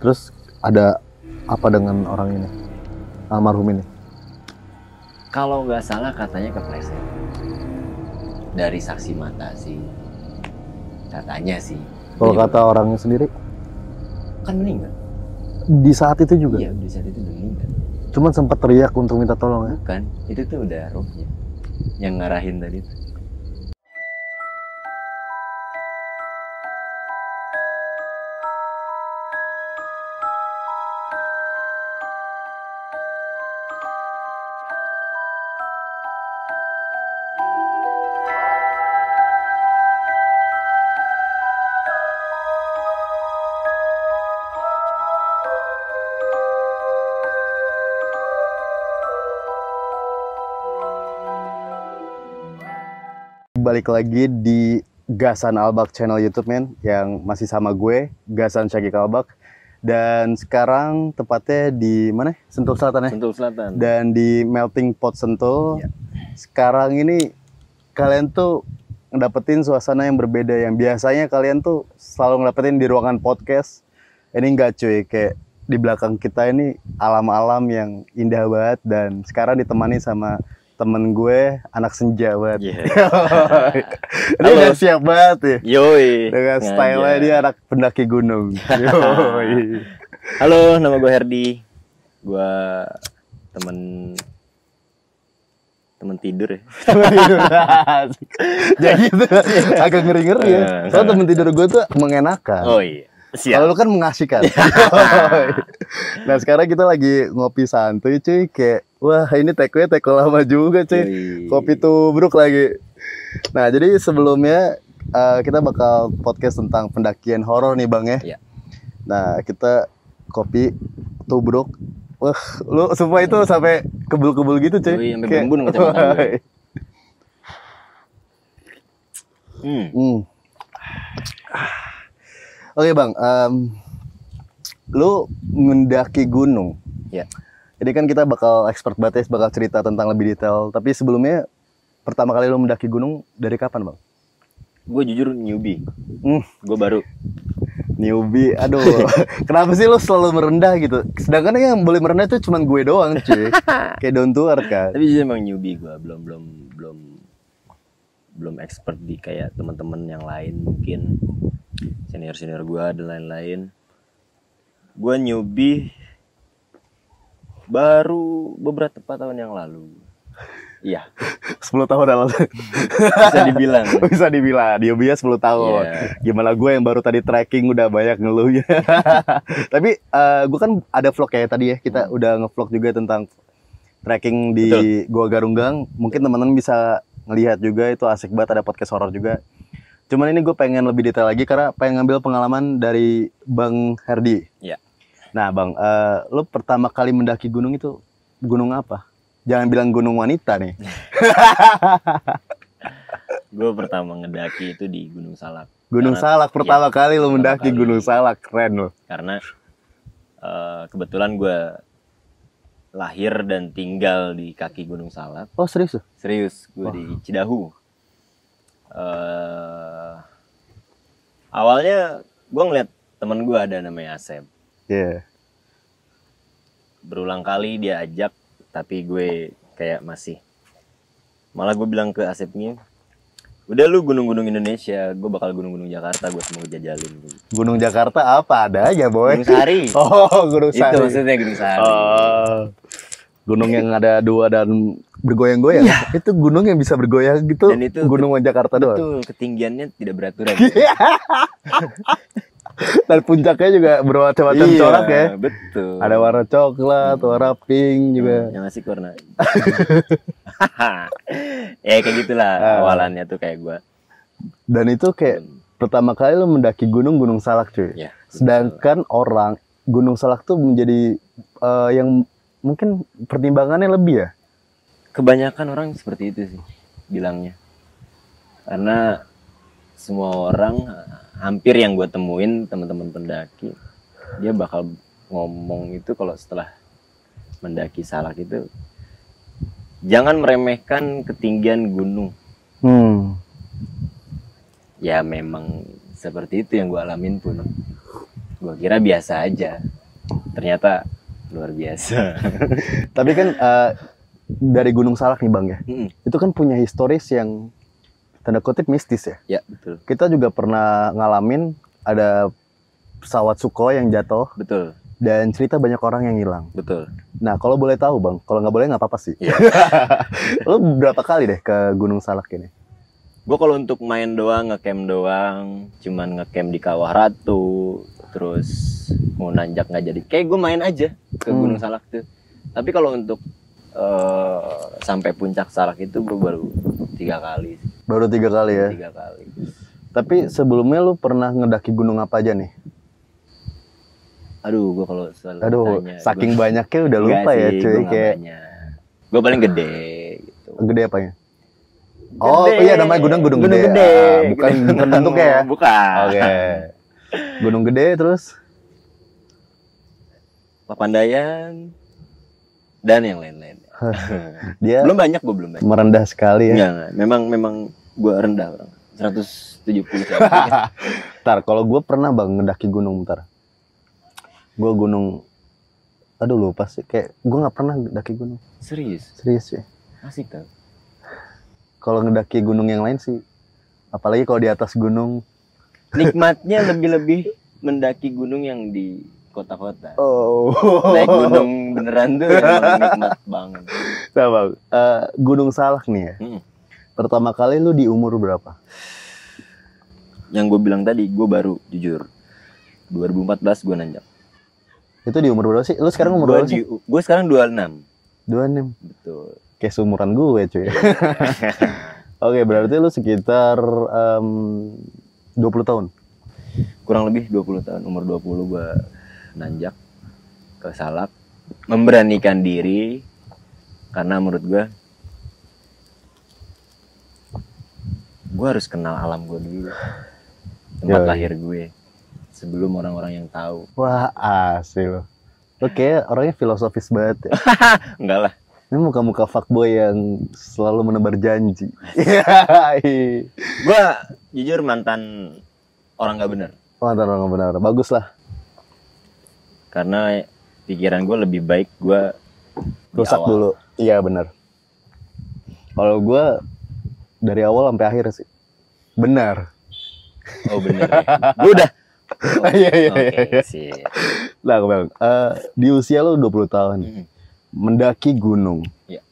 Terus ada apa dengan orang ini, almarhum ini? Kalau nggak salah katanya kepleset. Dari saksi mata sih, katanya sih. Kalau kata orangnya sendiri? Kan meninggal. Di saat itu juga? Iya, di saat itu udah meninggal. Cuman sempat teriak untuk minta tolong ya? Bukan, itu tuh udah rohnya yang ngarahin tadi tuh. Balik lagi di Gasan Albak channel YouTube men, yang masih sama gue, Gasan Syagik Albak. Dan sekarang tepatnya di mana? Sentul Selatan ya? Sentul Selatan. Dan di Melting Pot Sentul. Ya. Sekarang ini kalian tuh ngedapetin suasana yang berbeda, yang biasanya kalian tuh selalu ngedapetin di ruangan podcast. Ini enggak cuy, kayak di belakang kita ini alam-alam yang indah banget. Dan sekarang ditemani sama temen gue, anak senja banget. Dia udah siap banget ya. Yoi. Dengan style-nya dia anak pendaki gunung. Yoi. Halo, nama gue Herdi. Gue temen tidur ya. Jadi itu agak ngeri-ngeri ya. Soalnya temen tidur gue tuh mengenakan. Oh iya. Siap. Kalau lu kan mengasihkan. Nah sekarang kita lagi ngopi santuy cuy. Kayak wah ini teko lama juga cuy. Kopi tubruk lagi. Nah jadi sebelumnya kita bakal podcast tentang pendakian horor nih bang ya. Iya. Nah kita kopi tubruk. Wah lu semua itu sampai kebul-kebul gitu cuy. Sampai bembun kacamata gue. Oke bang, lu mendaki gunung. Ya. Jadi kan kita bakal expert banget ya, bakal cerita tentang lebih detail. Tapi sebelumnya, pertama kali lu mendaki gunung dari kapan bang? Gue jujur newbie. Gue baru. Newbie, aduh. Kenapa sih lu selalu merendah gitu? Sedangkan yang boleh merendah itu cuma gue doang cuy. Kayak down to earth kan. Tapi jujur emang newbie gue, belum expert di kayak teman-teman yang lain mungkin. Senior gue dan lain-lain. Gue newbie baru beberapa tahun yang lalu. Iya. 10 tahun lalu. Bisa dibilang. Bisa dibilang. Dia 10 tahun. Yeah. Gimana gue yang baru tadi trekking udah banyak ngeluhnya. Tapi gue kan ada vlog kayak tadi ya. Kita udah ngevlog juga tentang trekking di Gua Garunggang. Mungkin teman-teman bisa ngelihat juga, itu asik banget, ada podcast horor juga. Cuman ini gue pengen lebih detail lagi karena pengen ngambil pengalaman dari Bang Herdi. Iya. Nah Bang, lo pertama kali mendaki gunung itu gunung apa? Jangan bilang gunung wanita nih. Gue pertama ngedaki itu di Gunung Salak. Gunung Salak pertama kali lo mendaki Gunung Salak, keren lo. Karena kebetulan gue lahir dan tinggal di kaki Gunung Salak. Oh serius? Serius, gue di Cidahu. Awalnya gue ngeliat temen gue ada namanya Asep. Iya. Berulang kali dia ajak, tapi gue kayak malah gue bilang ke Asepnya, udah lu gunung-gunung Indonesia, gue bakal gunung-gunung Jakarta, gue semua jajalin. Gunung Jakarta apa ada aja boy? Gunung Sahari. Oh Gunung Sahari. Itu maksudnya Gunung Sahari. Gunung yang ada 2 dan bergoyang-goyang. Iya. Itu gunung yang bisa bergoyang gitu. Dan itu Gunung Jakarta doang. Betul, ketinggiannya tidak beraturan. Dan puncaknya juga bermacam-macam corak ya. Betul. Ada warna coklat, warna pink juga. Yang asik warna. Ya kayak gitulah awalannya tuh kayak gue. Dan itu kayak pertama kali lo mendaki Gunung Salak cuy. Ya, sedangkan orang Gunung Salak tuh menjadi yang mungkin pertimbangannya lebih ya. Kebanyakan orang seperti itu sih bilangnya. Karena semua orang, hampir yang gue temuin teman-teman pendaki, dia bakal ngomong itu kalau setelah mendaki Salak itu, jangan meremehkan ketinggian gunung. Ya memang seperti itu yang gue alamin pun. Gue kira biasa aja. ternyata luar biasa. Tapi kan dari Gunung Salak nih Bang ya, itu kan punya historis yang tanda kutip mistis ya. Ya betul. Kita juga pernah ngalamin ada pesawat Sukhoi yang jatuh. Betul. Dan cerita banyak orang yang hilang. Betul. Nah kalau boleh tahu Bang, kalau nggak boleh nggak apa-apa sih. Iya. Lo berapa kali deh ke Gunung Salak ini? Gue kalau untuk main doang, ngecamp doang, cuman ngecamp di Kawah Ratu, terus mau nanjak nggak jadi. Kayak gue main aja ke Gunung Salak tuh. Tapi kalau untuk sampai puncak Salak itu gue baru 3 kali. Baru 3 kali ya? 3 kali. Tapi sebelumnya lu pernah ngedaki gunung apa aja nih? Aduh, gue kalau selalu tanya, saking banyaknya udah lupa ya cuy. Kayak gue paling gede gitu. Gede apanya? Oh iya namanya gunung gede. Gede. Bukan bentuknya ya? Bukan. Oke. Gunung gede terus? Papandayan dan yang lain-lain. Dia belum banyak, gue belum banyak. Merendah sekali ya? Enggak. Memang gue rendah orang. 170 cm. Ntar, kalau gue pernah Bang ngedaki gunung bentar. Gue gunung, aduh lupa sih. Kayak gue nggak pernah ngedaki gunung. Serius ya. asik tau. Kalau ngedaki gunung yang lain sih, apalagi kalau di atas gunung. Nikmatnya lebih mendaki gunung yang di kota-kota. Oh. Naik gunung beneran tuh emang nikmat banget. Nah Bang, Gunung Salak nih ya. Pertama kali lu di umur berapa? Yang gue bilang tadi, gue baru jujur 2014 gue nanjak. Itu di umur berapa sih? Lu sekarang umur berapa sih? Gue sekarang 26. 26? Betul. Kayak seumuran gue cuy. Oke, berarti lu sekitar 20 tahun? Kurang lebih 20 tahun. Umur 20 gue nanjak ke Salak. Memberanikan diri. Karena menurut gue harus kenal alam gue dulu. Tempat lahir gue. Sebelum orang-orang yang tahu. Wah, asli lo. Oke, orangnya filosofis banget ya. Enggak lah. Ini muka-muka fuckboy yang selalu menebar janji. Gue jujur mantan orang gak bener. Mantan orang gak benar. Bagus lah. Karena pikiran gue lebih baik gue rusak dulu. Iya benar. Kalau gue dari awal sampai akhir sih. Benar. Oh benar ya. Gue udah. Iya. Sih. Nah Bang, di usia lo 20 tahun. Mendaki gunung. Iya.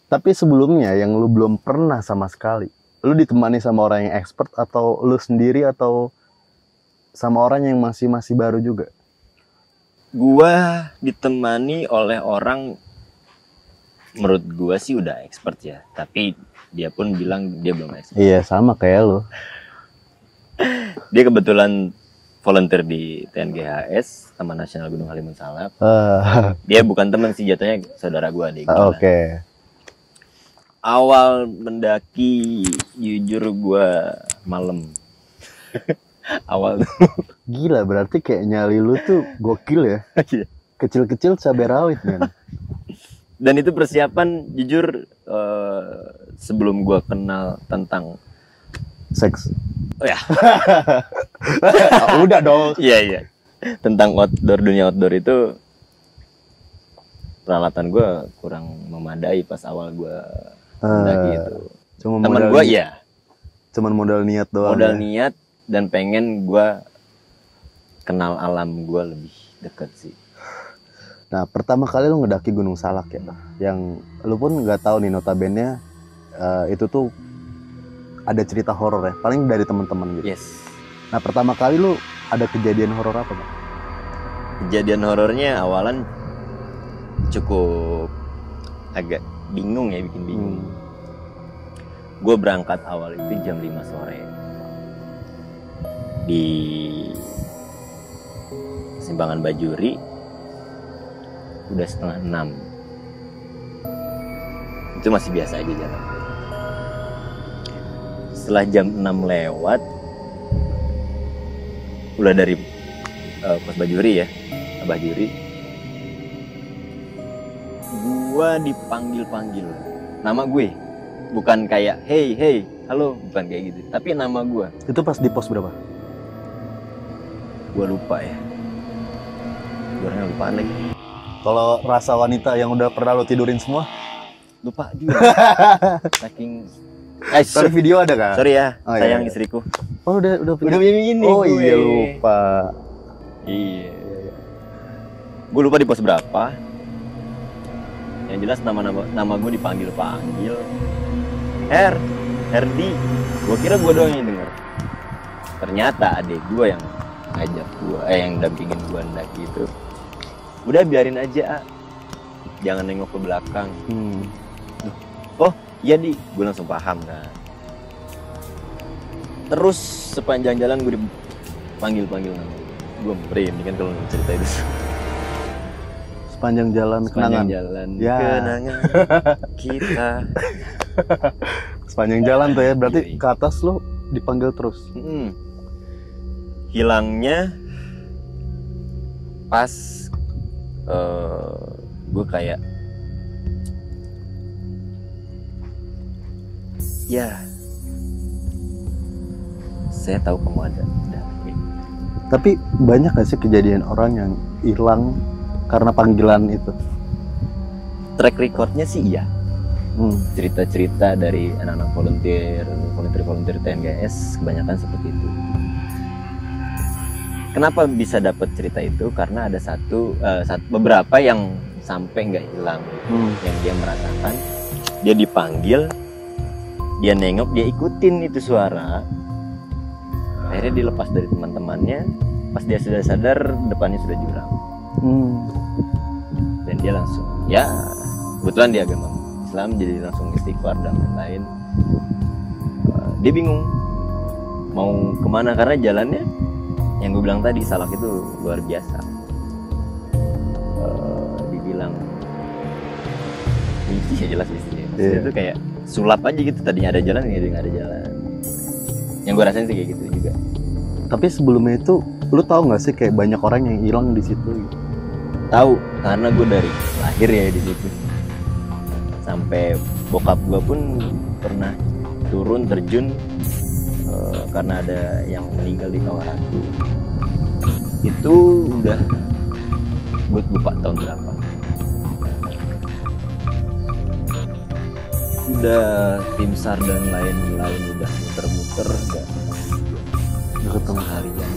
Tapi sebelumnya yang lu belum pernah sama sekali. Lu ditemani sama orang yang expert atau lu sendiri atau sama orang yang masih baru juga? Gua ditemani oleh orang menurut gua sih udah expert ya, tapi dia pun bilang dia belum expert. Iya, sama kayak lu. Dia kebetulan volunteer di TNGHS, Taman Nasional Gunung Halimun Salak. Dia bukan teman sih, jatuhnya saudara gua deh. Oke. Awal mendaki jujur gua malam. Awal tuh. Gila, berarti kayak nyali lu tuh gokil ya. Kecil-kecil cabai rawit kan. Dan itu persiapan jujur sebelum gua kenal tentang seks. Oh ya. Udah dong. Iya. Tentang dunia outdoor itu peralatan gua kurang memadai pas awal gua mendaki itu. Temen gua ya. Cuman modal niat doang. Modal niat dan pengen gua kenal alam gua lebih dekat sih. Nah, pertama kali lu ngedaki Gunung Salak ya, yang lu pun nggak tahu nih notabene itu tuh ada cerita horor ya, paling dari teman-teman gitu. Yes. Nah, pertama kali lu ada kejadian horor apa, Bang? Kejadian horornya awalan cukup agak bingung ya, bikin bingung. Gue berangkat awal itu jam 5 sore di Simpangan Bajuri, udah setengah 6. Itu masih biasa aja jalan. Setelah jam 6 lewat, udah dari pos Bajuri ya, Bajuri, gua dipanggil-panggil nama gue, bukan kayak hey halo, bukan kayak gitu, tapi nama gua. Itu pas di pos berapa? Gua lupa ya, orangnya lupaan lagi. Kalau rasa wanita yang udah pernah lo tidurin semua? Lupa juga. Saking Tapi video ada kan? sorry ya, Oh, sayang iya. istriku. Oh udah Udah ini Oh gue. iya lupa. Iya. Gue lupa di pos berapa. Yang jelas nama gue dipanggil. Herdi. Gue kira gue doang yang denger. Ternyata adik gue yang ngajak gue, yang dampingin gue ndaki itu. Udah biarin aja, jangan nengok ke belakang. Oh iya di, gue langsung paham kan. Terus sepanjang jalan gue dipanggil nama. Gue merinding kan kalau cerita itu. Sepanjang jalan kenangan. Jalan Ya. kenangan kita. Sepanjang jalan tuh ya, berarti Iya. ke atas lo dipanggil terus. Hilangnya pas gue kayak ya saya tahu kamu ada. Tapi banyak gak sih kejadian orang yang hilang karena panggilan itu? Track recordnya sih iya. Cerita-cerita dari anak-anak volunteer TNGS kebanyakan seperti itu. Kenapa bisa dapat cerita itu? Karena ada beberapa yang sampai nggak hilang, yang dia merasakan, dia dipanggil, dia nengok, dia ikutin itu suara. Akhirnya dilepas dari teman-temannya. Pas dia sudah sadar, depannya sudah jurang. Dan dia langsung, ya kebetulan dia agama Islam, jadi langsung istighfar dan lain-lain. Dia bingung mau kemana karena jalannya yang gue bilang tadi, Salak itu luar biasa. Dibilang misi ya, jelas misi. Maksudnya itu kayak sulap aja gitu, tadinya ada jalan, ini nggak ada jalan. Yang gue rasain sih kayak gitu juga. Tapi sebelumnya itu, lu tahu nggak sih kayak banyak orang yang hilang di situ? Gitu? Tahu, karena gue dari lahir ya di situ. Sampai bokap gue pun pernah turun terjun karena ada yang meninggal di Kawah Ratu. Itu udah gue lupa tahun berapa. Udah tim SAR dan lain-lain udah muter-muter, Nggak ketemu. harian.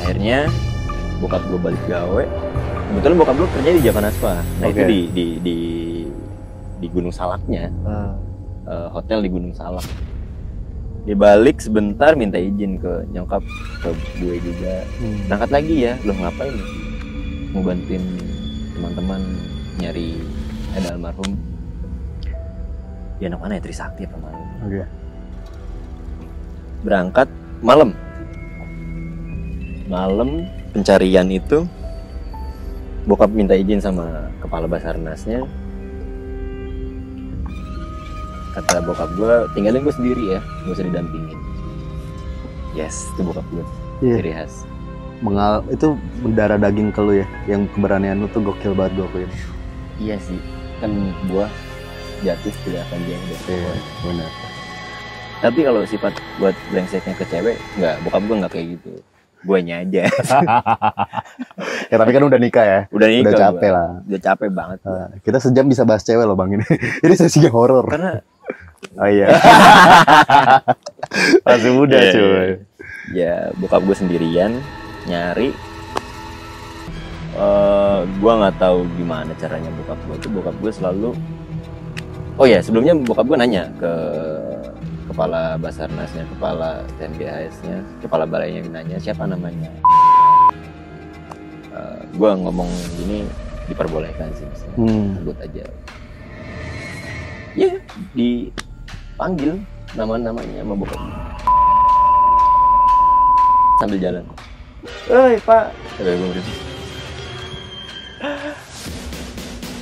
Akhirnya bokap gue balik gawe. Kebetulan bokap gue kerja di Javanaspa. Nah Oke. itu di Gunung Salaknya, hotel di Gunung Salak. Dia balik sebentar, minta izin ke nyokap, ke gue juga. Berangkat lagi ya, lo ngapain? Mau bantuin teman-teman nyari ada almarhum. Dia anak mana ya, Trisakti apa mana? Oke. Berangkat malam pencarian itu, bokap minta izin sama kepala Basarnasnya. Kata bokap gue, tinggalin gue sendiri ya, gak usah didampingin. Yes, itu bokap gue. Iya. Ciri khas. Itu mendarah daging ke lu ya, yang keberanian lu tuh gokil banget gue akuin. Iya sih, kan buah jatuh tidak akan diam dari Iya, pohon. benar. Tapi kalau sifat buat brengseknya ke cewek, nggak, bokap gue nggak kayak gitu. Guanya aja. Ya tapi kan udah nikah ya. Udah nikah. Udah capek lah. Udah capek banget. Kita sejam bisa bahas cewek loh bang ini. Ini sesinya horor. Karena Oh iya. Masih muda Iya, cuy. ya bokap gue sendirian nyari. Gue nggak tahu gimana caranya bokap gue tuh. Bokap gue selalu, oh ya sebelumnya bokap gue nanya ke kepala Basarnasnya, kepala TNBHS-nya, kepala balainya, nanya siapa namanya. Gue ngomong gini diperbolehkan sih, sebut aja. Ya dipanggil nama-namanya sama bokap gue. Sambil jalan. Hei Pak,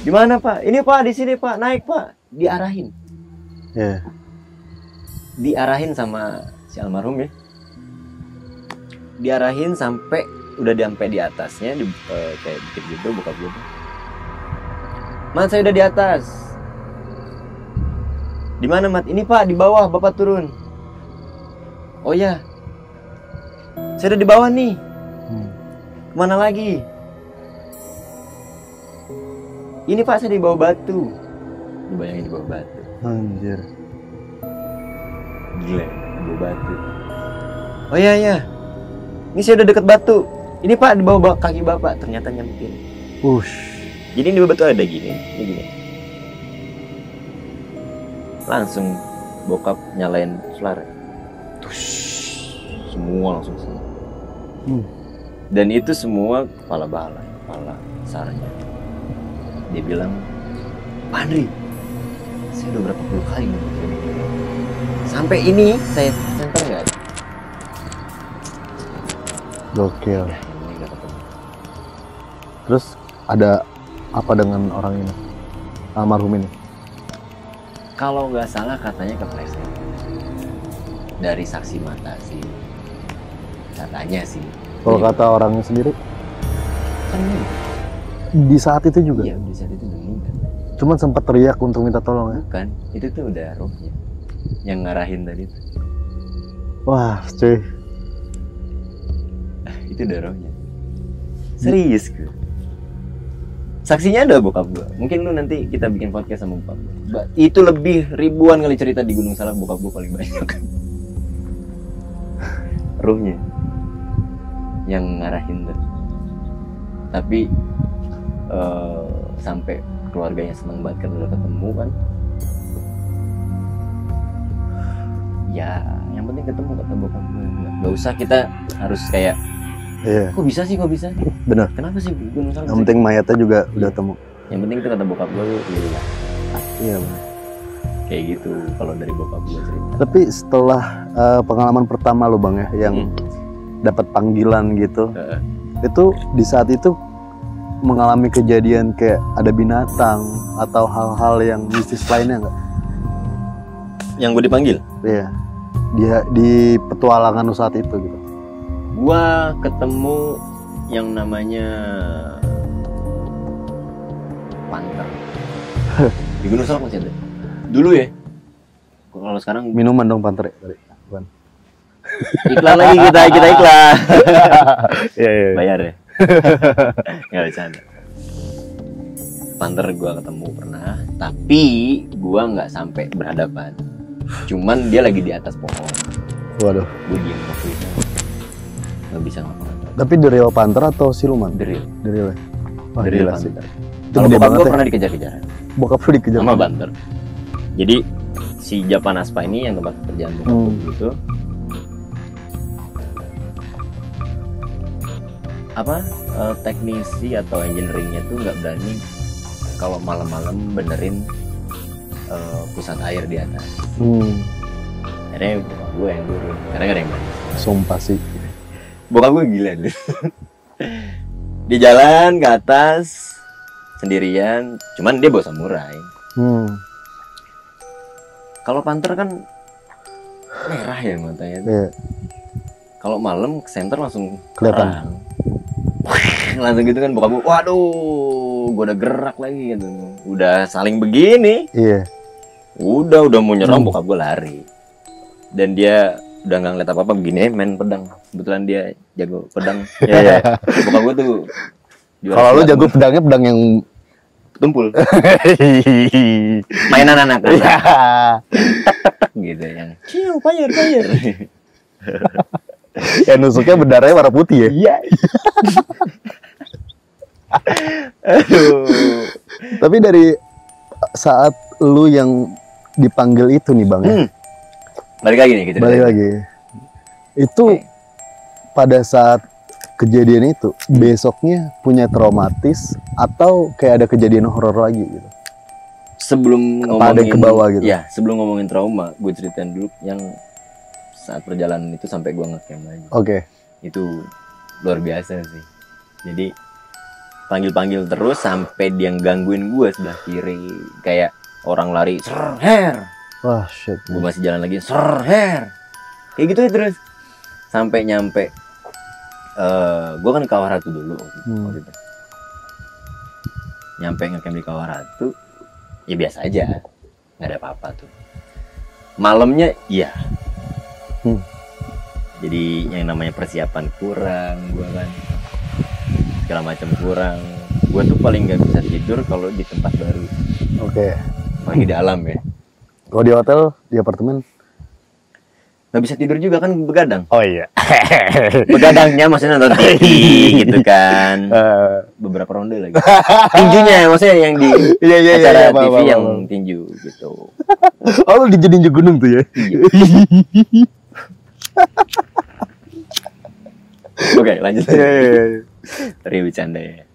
di mana Pak? Ini Pak, di sini Pak, naik Pak. Diarahin. Iya. Diarahin sama si almarhum ya. Diarahin sampai udah sampai di atasnya, kayak dikit gitu bokap gue. Mat, saya udah di atas. Di mana Mat? Ini Pak, di bawah, Bapak turun. Oh ya. Saya udah di bawah nih. Kemana lagi? Ini Pak, saya di bawah batu. Dibayangin di bawah batu. Anjir. Gila, di bawah batu. Oh iya. Ini saya udah deket batu. Ini Pak, di bawah kaki Bapak. Ternyata nyempil. Jadi di bawah batu ada gini. Ini gini. Langsung bokap nyalain flare. Semua langsung semua. Dan itu semua kepala saranya. Dia bilang, Pak Andri, saya udah berapa puluh kali nih. Sampai ini saya center nggak ada. Gokil. Ya, ini nggak ketemu. Terus ada apa dengan orang ini? Almarhum ini? Kalau nggak salah katanya kepleset. Dari saksi mata sih. Katanya sih. Kalau kata orangnya sendiri? Kan ini. Di saat itu juga? Iya, di saat itu udah meninggal. Cuman sempat teriak untuk minta tolong ya? Bukan, itu tuh udah rohnya yang ngarahin tadi tuh. Wah, cuy. Itu udah rohnya. Serius gue. Saksinya ada bokap gue. Mungkin lu nanti kita bikin podcast sama bokap gue. Itu lebih ribuan kali cerita di Gunung Salak, bokap gue paling banyak. Ruhnya yang ngarahin tuh. Tapi sampai keluarganya seneng banget kan udah ketemu kan. Ya, yang penting ketemu kata bokap gue. Gak usah kita harus kayak Iya. Kok bisa sih? Benar. Kenapa sih Gunung Salak? Yang penting mayatnya juga udah temu. Yang penting itu kata bokap gue alhamdulillah. Iya benar. Kayak gitu kalau dari bokap gue cerita. Tapi setelah pengalaman pertama lo bang ya, yang dapat panggilan gitu, itu di saat itu mengalami kejadian kayak ada binatang atau hal-hal yang mistis lainnya nggak? Yang gue dipanggil? Iya. Dia di petualangan lo saat itu gitu. Gua ketemu yang namanya panter di Gunung Salak masih ada dulu ya. Kalau sekarang Minuman dong panter ya tadi. Bukan. iklan lagi kita iklan. Iya. Bayar ya. Nggak bercanda. Panter gua ketemu pernah, tapi gua nggak sampai berhadapan. Cuman dia lagi di atas pohon. Waduh. Gue diem waktu itu. Nggak bisa ngapa-ngapain. Tapi the real panter atau siluman? The real. The real. Wah, The real gila sih. panter. Itu Kalau gede bokap banget gue ya. pernah dikejar-kejaran Bokap lu dikejar sama banter. Jadi si Japan Aspa ini yang tempat kerjaan bokap gue itu teknisi atau engineeringnya tuh nggak berani kalau malam-malam benerin pusat air di atas. Akhirnya bokap gue yang turun karena gak ada yang berani. Sumpah sih. Bokap gue gila deh. Di jalan ke atas sendirian, cuman dia bawa samurai. Kalau panter kan merah ya matanya. Iya. Kalau malam ke center langsung Kelihatan. terang. Langsung gitu kan bokap gue, waduh, gue udah gerak lagi gitu. Udah saling begini. Iya. Udah mau nyerang bokap gue lari. Dan dia udah nggak ngeliat apa-apa begini main pedang. Kebetulan dia jago pedang. Ya. Bokap gue tuh Kalau lu jago pedangnya pedang yang tumpul. Mainan anak. Iya. Gitu yang cium fire. Ya nusuknya bendaranya warna putih ya. Iya. Aduh. Tapi dari saat lu yang dipanggil itu nih bang, ya? Balik lagi nih kita. Balik lagi. Itu pada saat kejadian itu besoknya punya traumatis atau kayak ada kejadian horor lagi gitu? Sebelum Apa ada ngomongin ke bawah gitu? Ya, sebelum ngomongin trauma, gue ceritain dulu yang saat perjalanan itu sampai gue ngecamp lagi. Oke. Itu luar biasa sih. Jadi panggil terus sampai dia gangguin gue sebelah kiri kayak orang lari her. Wah shit. Gue masih jalan lagi her. Kayak gitu ya terus sampai nyampe gue kan di Kawaratu dulu waktu itu. Nyampe ngecamp di Kawaratu ya biasa aja, nggak ada apa-apa tuh. Malamnya iya. Jadi yang namanya persiapan kurang, gue kan segala macam kurang. Gue tuh paling nggak bisa tidur kalau di tempat baru, Oke. apalagi di alam ya. Kalau di hotel, di apartemen? Nggak bisa tidur juga kan, begadang. Oh iya. Begadangnya maksudnya nonton TV gitu kan. Beberapa ronde lagi. Tinjunya maksudnya yang di Iya, acara iya, TV paham, yang paham. tinju gitu. Oh, lu dijadiin gunung tuh ya? Iya. Oke, lanjut. Iya, iya, iya. Tadi bercanda ya.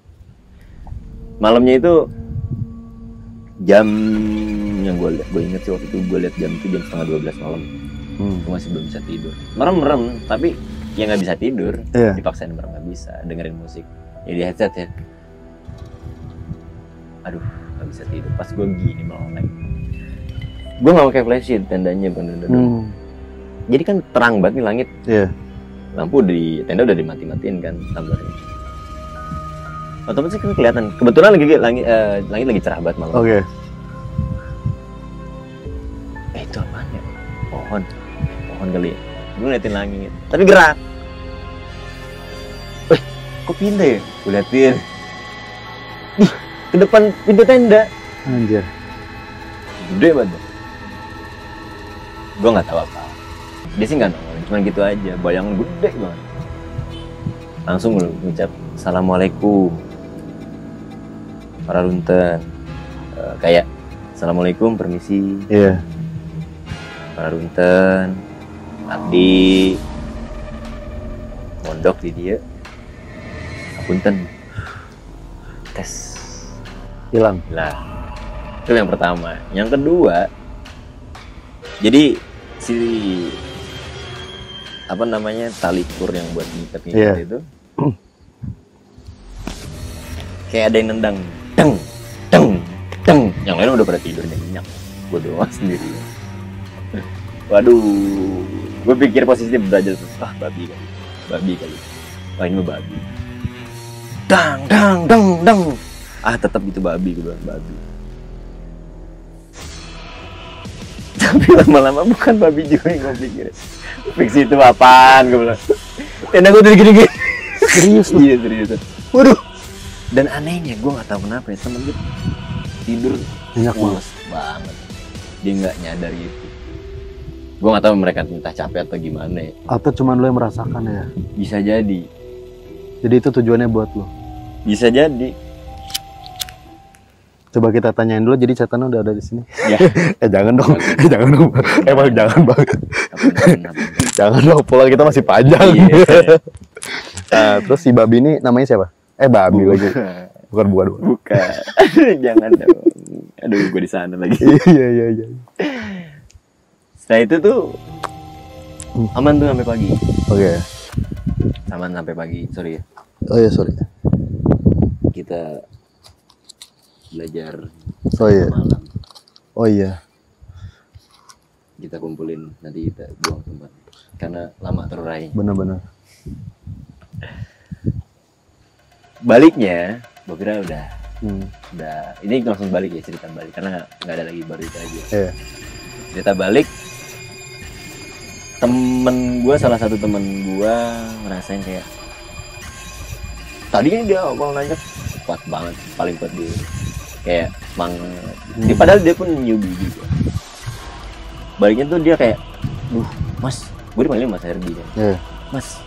Malamnya itu jam yang gue inget sih waktu itu, gue lihat jam itu jam 11:30 malam. Gue masih belum bisa tidur. Merem, tapi ya nggak bisa tidur. Iya. Dipaksain merem nggak bisa, dengerin musik. Ya di headset ya. Aduh, nggak bisa tidur. Pas gue gini melek. Gue nggak pakai flashlight, tendanya bener-bener. Jadi kan terang banget nih langit. Iya. Lampu di tenda udah dimati-matiin kan tumblernya. Otomatis kan kelihatan. Kebetulan langit lagi cerah banget malam. Oke. Itu apaan ya? Pohon kali ya. Gue ngeliatin langit, tapi gerak. Kok pindah ya? Gue liatin. Ih, ke depan pintu tenda. Anjir. Gede banget. Gue nggak tahu apa. Dia sih nggak nongol, cuma gitu aja. Bayangan gede banget. Langsung lu ngucap assalamualaikum. Para runten. Kayak assalamualaikum, permisi. Iya. Para runten. Abdi mondok di dia. Punten. Tes. Hilang. Lah. Itu yang pertama. Yang kedua, jadi si apa namanya tali kur yang buat ngikat Iya. itu kayak ada yang nendang, deng, deng, deng. Yang lain udah pada tidur nyenyak. Gue doang sendiri. Waduh, gue pikir positif belajar terus. Babi kali. Wah ini mah babi. Dang, dang, dang, dang. Tetap itu babi, gue bilang babi. Tapi lama-lama bukan babi juga yang gue pikir. Fiksi itu apaan, gue bilang. Tenda gue udah gini-gini. Serius lu? Iya, serius. Waduh. Dan anehnya, gue gak tahu kenapa ya, temen gue tidur Nyenyak pulas banget. Dia gak nyadar itu. Gue gak tahu mereka entah capek atau gimana ya. Atau cuma lu yang merasakan ya? Bisa jadi. Jadi itu tujuannya buat lu? Bisa jadi. Coba kita tanyain dulu, jadi setan udah ada di sini. Ya. Jangan dong. Jangan dong. Emang jangan bang. Apa? Jangan dong, pulang kita masih panjang. Iya. Nah, terus si babi ini namanya siapa? Babi lagi. Bukan. Bukan. Jangan dong. Aduh, gue di sana lagi. Iya. Setelah itu tuh aman tuh sampai pagi. Oke. Aman sampai pagi. Sorry ya. Oh iya, sorry. Kita belajar Oh iya. malam. Oh iya. Kita kumpulin, nanti kita buang tempat. Karena lama terurai. Bener-bener. Baliknya, gue kira udah. Ini langsung balik ya, cerita balik. Karena nggak ada lagi, baru itu aja. Iya. Cerita balik, salah satu temen gue ngerasain kayak tadinya dia awal nanya kuat banget, paling kuat dia, kayak semangat. Padahal dia pun newbie juga. Baliknya tuh dia kayak, mas, gue dipanggil Mas Herdi kan. Iya. Mas,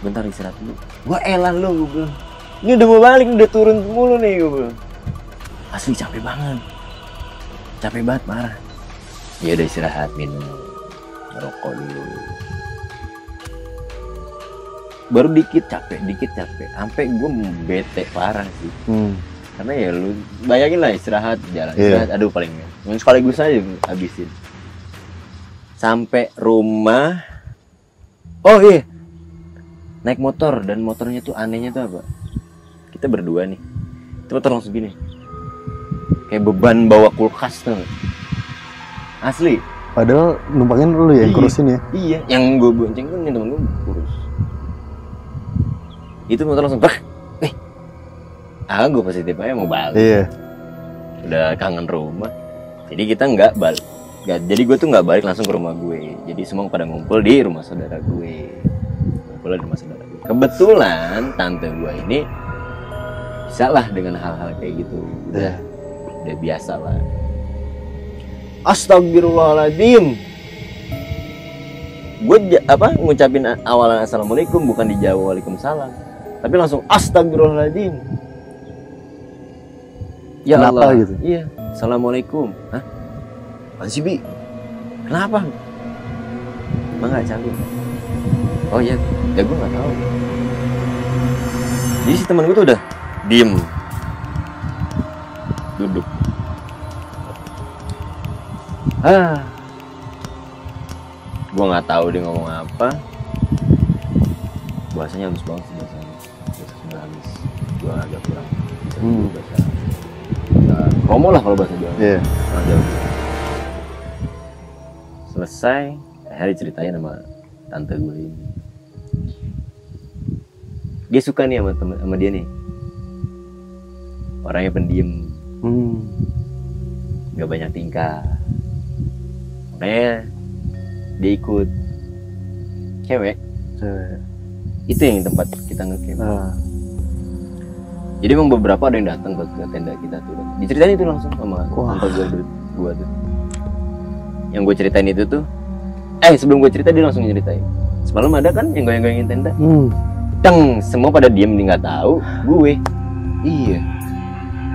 bentar istirahat dulu. Gue elah lu, gue bilang. Ini udah mau balik, udah turun mulu nih, gue bilang. Asli capek banget parah. Ya udah istirahat, minum, ngerokok dulu. Baru dikit capek, sampai gue bete parah sih. Karena ya lu bayangin lah istirahat, jalan istirahat, aduh paling sekaligus aja habisin. Sampai rumah, oh iya, naik motor, dan motornya tuh anehnya tuh apa? Kita berdua nih, itu motor langsung gini, kayak beban bawa kulkas tuh. Asli. Padahal numpangin lu ya yang kurusin ya? Iya, yang gue bonceng kan yang temen gue kurus. Itu motor langsung, gue positif aja mau balik. Iya. Udah kangen rumah. Jadi kita nggak balik. Jadi gue tuh nggak balik langsung ke rumah gue. Jadi semua pada ngumpul di rumah saudara gue. Kebetulan tante gue ini bisa lah dengan hal-hal kayak gitu. Udah biasa lah. Astagfirullahaladzim. Gue ngucapin awalan assalamualaikum bukan dijawab waalaikumsalam, tapi langsung astagfirullahaladzim. Ya Kenapa Allah gitu? Iya, assalamualaikum. Hah? Apaan sih, Bi? Kenapa? Emang gak canggung? Oh iya, ya gue gak tahu. Jadi si temen gue tuh udah diem, duduk. Gue nggak tahu dia ngomong apa. Bahasanya halus banget sih, bahasanya sudah halus. Gue agak kurang bisa bahasa Romo lah kalau bahasa Jawa. Kurang jauh. Selesai, akhirnya ceritain sama tante gue ini. Dia suka nih sama dia nih. Orangnya pendiam, nggak banyak tingkah. Makanya dia ikut cewek. Itu yang tempat kita ngecamp. Jadi emang beberapa ada yang datang ke tenda kita tuh. Diceritain itu langsung sama tante gue tuh. Yang gue ceritain itu tuh, sebelum gue cerita dia langsung nyeritain. Semalam ada kan yang goyang-goyangin tenda. Semua pada diem, dia nggak tahu gue. Iya.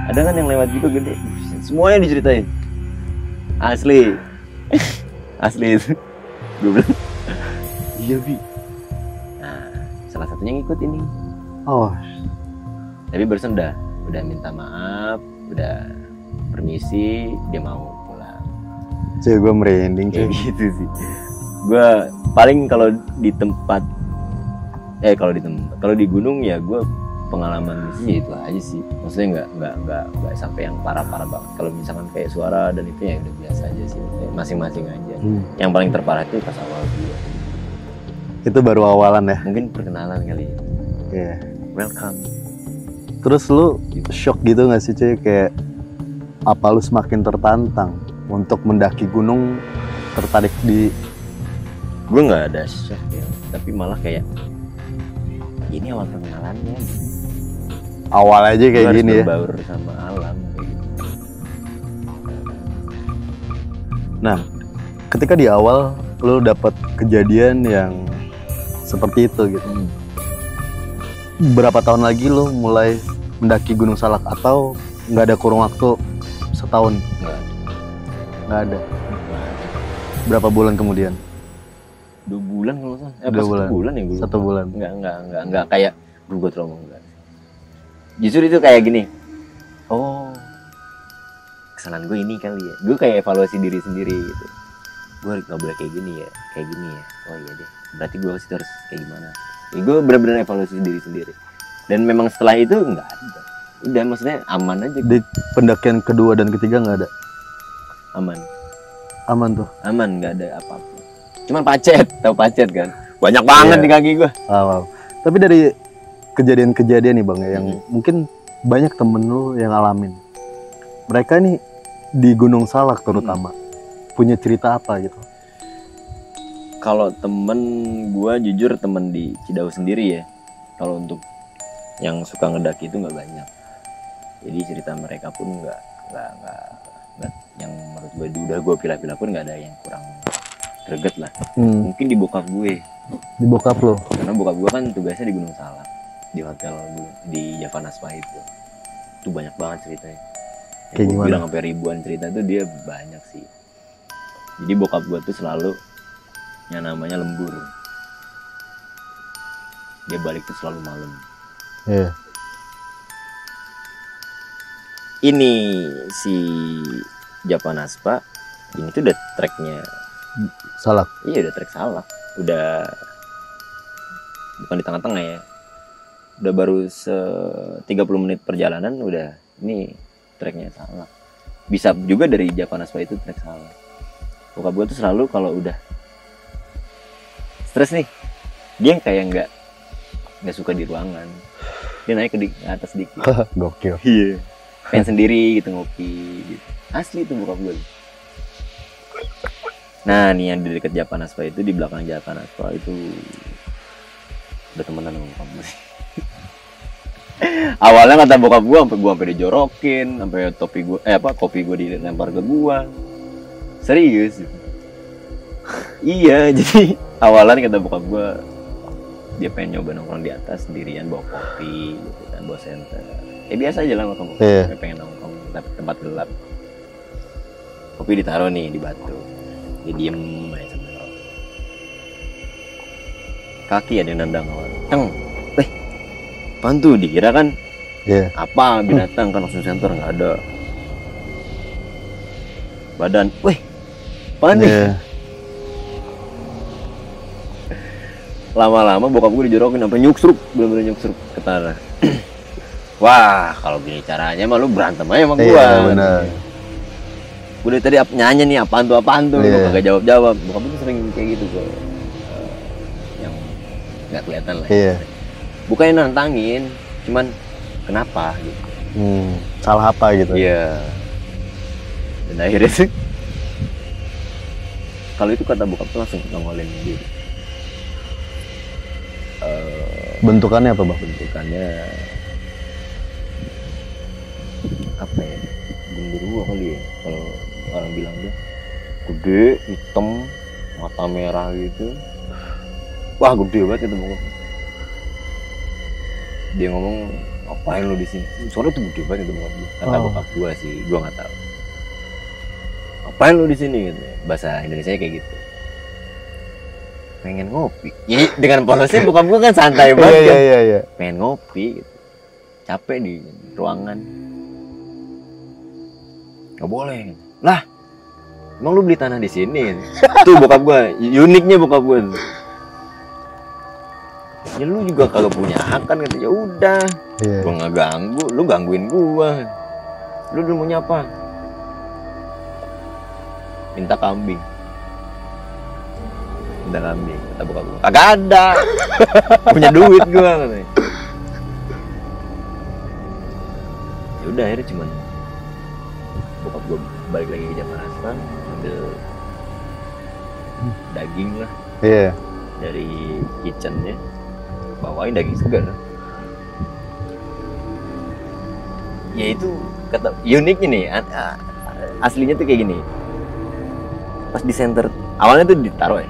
Ada kan yang lewat juga gede. Semuanya diceritain. Asli. Asli itu. Gue bilang, iya Bi. Nah, salah satunya ngikut ini. Tapi barusan udah minta maaf, udah permisi, dia mau pulang. Cuy, gue merinding cuy. Kayak gitu sih. Gue paling kalau di tempat, kalau di gunung ya gue pengalaman sih itu aja sih. Maksudnya nggak sampai yang parah-parah banget. Kalau misalkan kayak suara dan itu ya udah biasa aja sih. Kayak masing-masing aja. Yang paling terparah itu pas awal gue. Itu baru awalan ya? Mungkin perkenalan kali ya. Iya. Welcome. Terus lu shock gitu gak sih cuy? Kayak apa lu semakin tertantang untuk mendaki gunung, tertarik di... Gue nggak ada shock ya, tapi malah kayak ini awal pengenalannya. Awal aja kayak harus gini ya. berbaur sama alam kayak gitu. Nah, ketika di awal lu dapat kejadian yang seperti itu gitu. Berapa tahun lagi lu mulai mendaki Gunung Salak atau nggak ada kurun waktu setahun? Nggak ada. Berapa bulan kemudian? 2 bulan kalau nggak salah. 2 bulan. 1 bulan ya gue. 1 bulan. Enggak kayak gue trauma enggak. Justru itu kayak gini. Oh, kesalahan gue ini kali ya. Gue kayak evaluasi diri sendiri gitu. Gue nggak boleh kayak gini ya. Oh iya deh. Berarti gue harus kayak gimana? Ya, gue benar-benar evaluasi diri sendiri. Dan memang setelah itu nggak ada. Udah maksudnya aman aja. Di pendakian kedua dan ketiga nggak ada? Aman. Aman tuh? Aman, nggak ada apa-apa. Cuman pacet, tahu pacet kan? Banyak banget di kaki gue. Wow. Tapi dari kejadian-kejadian nih Bang ya, yang mungkin banyak temen lu yang ngalamin. Mereka nih di Gunung Salak terutama punya cerita apa gitu? Kalau temen gue jujur temen di Cidau sendiri ya. Kalau untuk yang suka ngedaki itu nggak banyak. Jadi cerita mereka pun nggak yang menurut gue udah gue pilih-pilih pun nggak ada yang kurang greget lah. Mungkin di bokap gue. Di bokap lo? Karena bokap gue kan tugasnya di Gunung Salak, di hotel gue di Javanaspa itu. Itu banyak banget ceritanya. Kayak gimana? Bilang sampai ribuan cerita tuh dia banyak sih. Jadi bokap gue tuh selalu yang namanya lembur. Dia balik tuh selalu malam. Iya. Ini si Javanaspa ini tuh udah treknya Salak. Iya udah trek Salak. Udah bukan di tengah-tengah ya. Udah baru 30 menit perjalanan udah ini treknya Salak. Bisa juga dari Javanaspa itu trek Salak. Bokap gue tuh selalu kalau udah stres nih, dia kayak nggak suka di ruangan. Dia naik ke atas dikit. Gokil. Iya. Pengen sendiri gitu ngopi gitu. Asli itu bokap gue. Nah nih yang di dekat Javanaspa itu, di belakang Javanaspa itu udah temenan sama kamu sih. Awalnya kata bokap gua sampai dijorokin, sampai kopi gua dilempar ke gua. Serius. Iya, jadi awalan kata bokap gua dia pengen nyoba nongkrong di atas sendirian bawa kopi gitu kan, bawa senter. Biasa aja lah nongkrong. Iya. Pengen nongkrong tapi tempat gelap. Kopi ditaruh nih di batu. Dia diem aja sambil ngerokok. Kaki ada yang nendang awal. Ceng. Apaan tuh? Dikira kan Iya. apa binatang kan, langsung senter nggak ada. Badan, apaan nih? Iya. Lama-lama bokap gue dijorokin sampai nyuksruk, bener-bener nyuksruk ke tanah. Wah, kalau gini caranya mah lu berantem aja sama gua. Iya, benar. Gue dari tadi nyanyi nih apaan tuh, Iya. gua kagak jawab-jawab. Bokap gue sering kayak gitu kok. Yang nggak kelihatan lah. Iya. Bukannya nantangin, cuman kenapa gitu. Salah apa gitu. Iya. Dan akhirnya sih kalau itu kata bokap tuh langsung nongolin diri. Bentukannya apa, Bang? Bentukannya apa ya? Genderuwo kali ya, kalau orang bilang dia gede, hitam, mata merah gitu. Wah, gede banget itu bokap. Dia ngomong, ngapain lu di sini? Soalnya tuh gede banget itu bokap. Kata bokap gua sih, gua nggak tahu. Ngapain lu di sini gitu. Bahasa Indonesia kayak gitu. Pengen ngopi. Ya, dengan polosnya bokap gua kan santai banget kan. Iya. Pengen ngopi gitu. Capek di ruangan. Gak boleh. Lah, emang lu beli tanah di sini? Tuh bokap gua, uniknya bokap gua. Ya lu juga kagak punya hak kan, kata. Ya udah. Iya. Gua nggak ganggu, lu gangguin gua. Lu dulu maunya apa? Minta kambing. Minta kambing, kata bokap gua. Kagak ada. Punya duit gua katanya. Ya udah akhirnya cuman bokap gua balik lagi ke Jakarta, ambil daging lah Iya. dari kitchennya, bawain daging segar. Ya itu kata uniknya nih, aslinya tuh kayak gini. Pas di center, awalnya tuh ditaruh ya,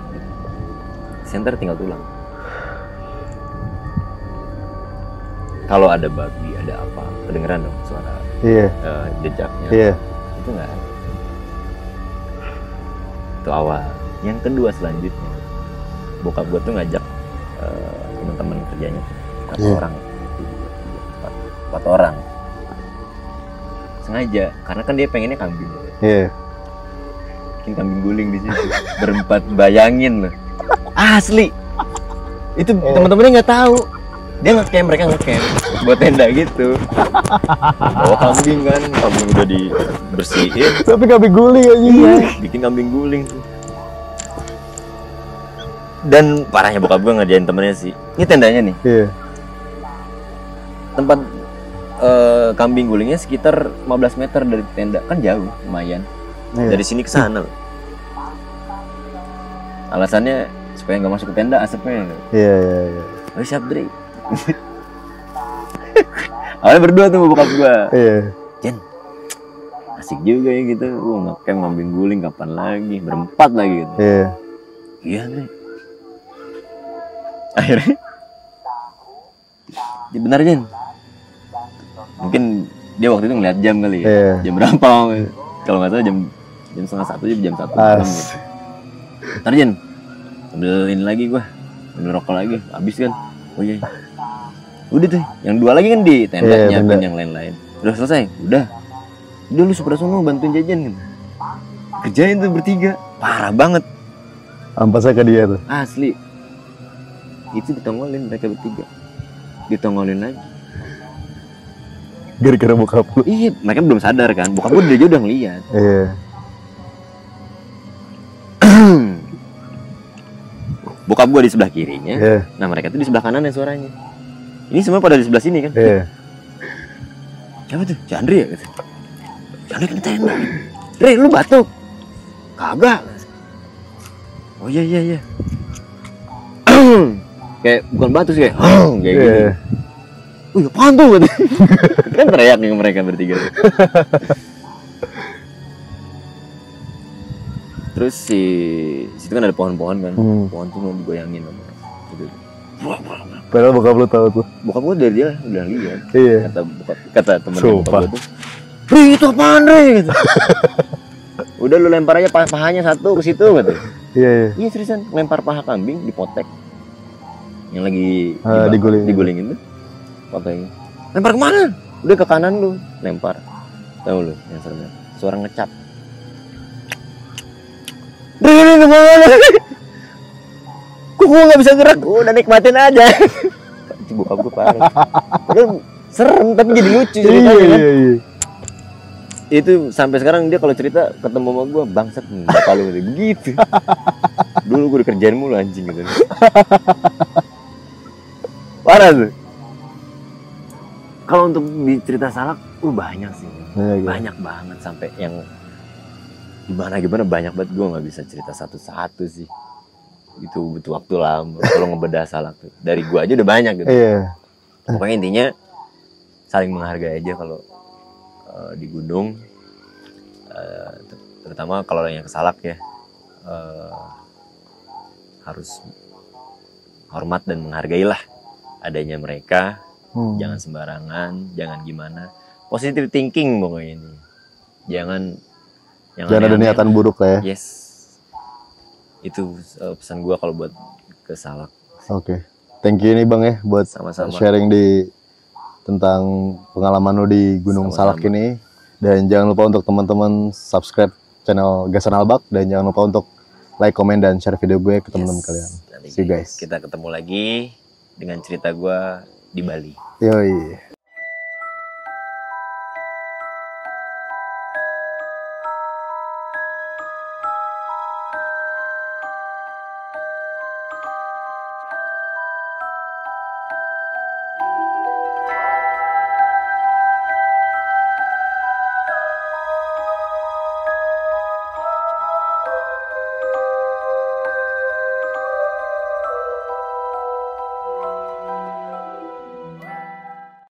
di center tinggal tulang. Kalau ada babi, ada apa, kedengeran dong suara Iya. jejaknya. Iya. Itu nggak ada. Itu awal. Yang kedua selanjutnya, bokap gue tuh ngajak teman-teman kerjanya, 4 orang. Sengaja, karena kan dia pengennya kambing. Iya. Bikin kambing guling di situ. Berempat, bayangin loh. Asli. Itu teman-temannya nggak tahu. Dia mereka ngecamp buat tenda gitu. Bawa kambing kan, kambing udah dibersihin. Tapi kambing guling aja. Iya, bikin kambing guling tuh. Dan parahnya bokap gue ngerjain temennya sih. Ini tendanya nih. Iya. Tempat kambing gulingnya sekitar 15 meter dari tenda. Kan jauh, lumayan. Iya. Dari sini ke sana loh. Alasannya supaya nggak masuk ke tenda asapnya. Iya. Oh, siap, Dre. Awalnya berdua tuh bokap gue. Iya. Jen, asik juga ya gitu. Ngecamp kambing guling kapan lagi? Berempat lagi gitu. Iya. Iya, Dre. Akhirnya ya benar Jen, mungkin dia waktu itu ngeliat jam kali ya. Iya. Jam berapa kalau nggak salah jam 12:30, jam 1 malam gitu. Ntar Jen, ambilin lagi gua, ambil rokok lagi, habis kan. Oh iya, udah tuh yang 2 lagi kan di tenda, Iya, nyiapin bener. yang lain-lain. Udah selesai, udah lu sebelah sono bantuin jajan gitu. Kerjain tuh bertiga, parah banget Ampasnya ke dia tuh. asli. Itu ditongolin mereka bertiga, ditongolin lagi. Gara-gara bokap lu. Iya, mereka belum sadar kan, bokap gue dari jauh udah ngeliat. Iya. Bokap gue di sebelah kirinya, Iya. nah mereka tuh di sebelah kanan ya suaranya. Ini semua pada di sebelah sini kan. Iya. Siapa tuh? Si Andri ya? Gitu. Si Andri kena tenda. Dre, lu batuk? Kagak. Oh iya. Kayak bukan batu sih, kayak Iya. gitu. Wih, apaan tuh? Kan teriak nih mereka bertiga. Terus situ kan ada pohon-pohon kan. Pohon tuh mau digoyangin sama gitu. Padahal bokap lu tahu tuh. Bokap gue dari dia udah lihat. Iya. Kata temen bokap Sumpah. gue tuh, "Ri, itu apaan, Ri?" Gitu. Udah lu lempar aja pahanya satu ke situ gitu. Iya. Iya seriusan, lempar paha kambing dipotek. Yang lagi digulingin tuh. Potengnya. Lempar kemana? Udah ke kanan lu, lempar. Tahu lu yang seremnya. Suara ngecap. Ri, kemana? Kok gue gak bisa gerak? Udah nikmatin aja. Bokap gue parah. Padahal serem tapi jadi lucu ceritanya kan. Iya. Itu sampai sekarang dia kalau cerita ketemu sama gue, bangsat kalau begitu. Dulu gue dikerjain mulu anjing gitu. Parah tuh. Kalau untuk di cerita Salak, banyak sih. Banyak banget sampai yang gimana banyak banget, gue nggak bisa cerita satu-satu sih. Itu butuh waktu lama kalau ngebedah Salak tuh. Dari gue aja udah banyak gitu. Iya. Pokoknya intinya saling menghargai aja kalau di gunung, terutama kalau yang ke Salak ya, harus hormat dan menghargailah adanya mereka. Jangan sembarangan, jangan gimana, positive thinking pokoknya ini. Jangan ada niatan buruk lah ya. Yes, itu pesan gua kalau buat ke Salak. Oke. Thank you nih Bang ya buat Sama-sama. sharing tentang pengalaman lo di Gunung Sama-sama. Salak ini. Dan jangan lupa untuk teman-teman subscribe channel Gasan Albak, dan jangan lupa untuk like, komen, dan share video gue ke teman-teman kalian. Nanti See you guys. kita ketemu lagi dengan cerita gua di Bali. Yoi.